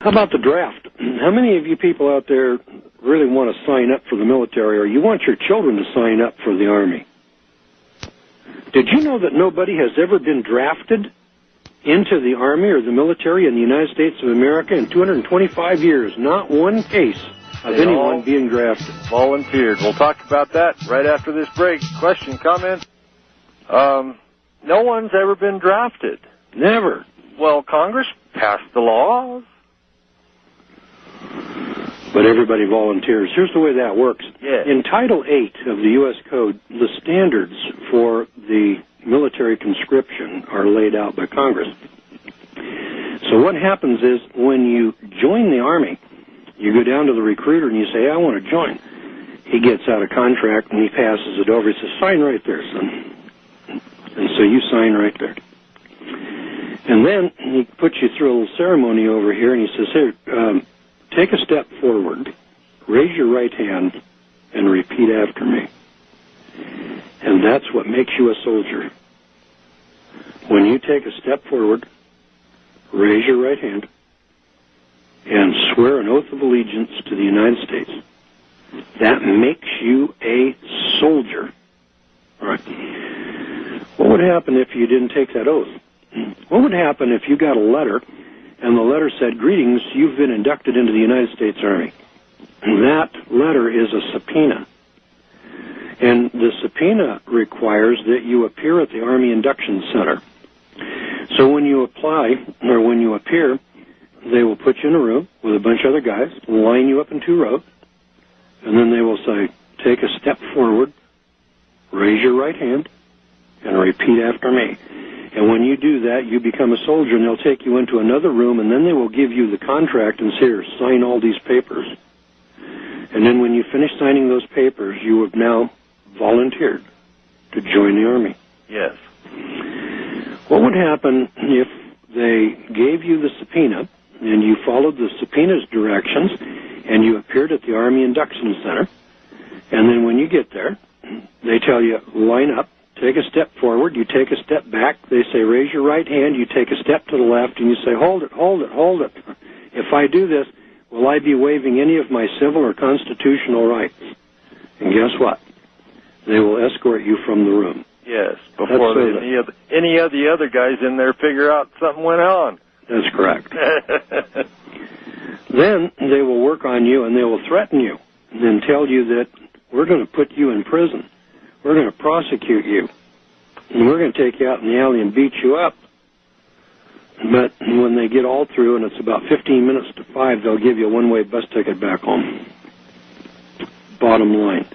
How about the draft? How many of you people out there really want to sign up for the military, or you want your children to sign up for the Army? Did you know that nobody has ever been drafted into the Army or the military in the United States of America in 225 years? Not one case of anyone being drafted. Volunteered. We'll talk about that right after this break. Question, comment? No one's ever been drafted. Never. Well, Congress passed the laws. But everybody volunteers. Here's the way that works. Yeah. In Title 8 of the U.S. Code, the standards for the military conscription are laid out by Congress. So what happens is when you join the Army, you go down to the recruiter and you say, I want to join. He gets out a contract and he passes it over. He says, sign right there, son. And so you sign right there. And then he puts you through a little ceremony over here and he says, here, take a step forward, raise your right hand, and repeat after me. And that's what makes you a soldier. When you take a step forward, raise your right hand, and swear an oath of allegiance to the United States, that makes you a soldier. All right. What would happen if you didn't take that oath? What would happen if you got a letter, and the letter said, greetings, you've been inducted into the United States Army? And that letter is a subpoena. And the subpoena requires that you appear at the Army Induction Center. So when you apply, or when you appear, they will put you in a room with a bunch of other guys, line you up in 2 rows, and then they will say, take a step forward, raise your right hand, and repeat after me. And when you do that, you become a soldier, and they'll take you into another room, and then they will give you the contract and say, here, sign all these papers. And then when you finish signing those papers, you have now volunteered to join the Army. Yes. What would happen if they gave you the subpoena, and you followed the subpoena's directions, and you appeared at the Army Induction Center, and then when you get there, they tell you, line up, take a step forward, you take a step back, they say, raise your right hand, you take a step to the left, and you say, hold it, hold it, hold it. If I do this, will I be waiving any of my civil or constitutional rights? And guess what? They will escort you from the room. Yes, before any of the other guys in there figure out something went on. That's correct. Then they will work on you and they will threaten you and tell you that we're going to put you in prison. We're going to prosecute you. And we're going to take you out in the alley and beat you up. But when they get all through, and it's about 15 minutes to 5, they'll give you a one-way bus ticket back home. Bottom line.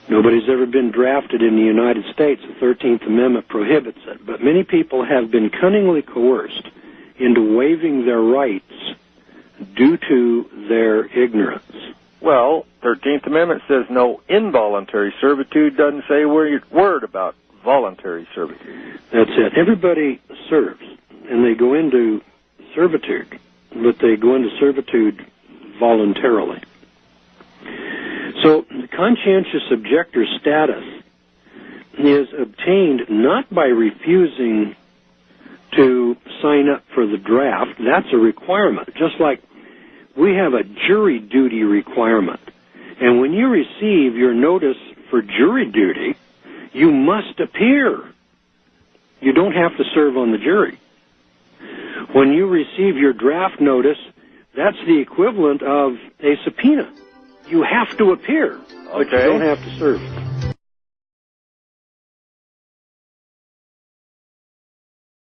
Nobody's ever been drafted in the United States. The 13th Amendment prohibits it. But many people have been cunningly coerced into waiving their rights due to their ignorance. Well, 13th Amendment says no involuntary servitude, doesn't say a word about voluntary servitude. That's it. Everybody serves, and they go into servitude, but they go into servitude voluntarily. So the conscientious objector status is obtained not by refusing to sign up for the draft. That's a requirement, just like we have a jury duty requirement. And when you receive your notice for jury duty, you must appear. You don't have to serve on the jury. When you receive your draft notice, that's the equivalent of a subpoena. You have to appear, but you don't have to serve.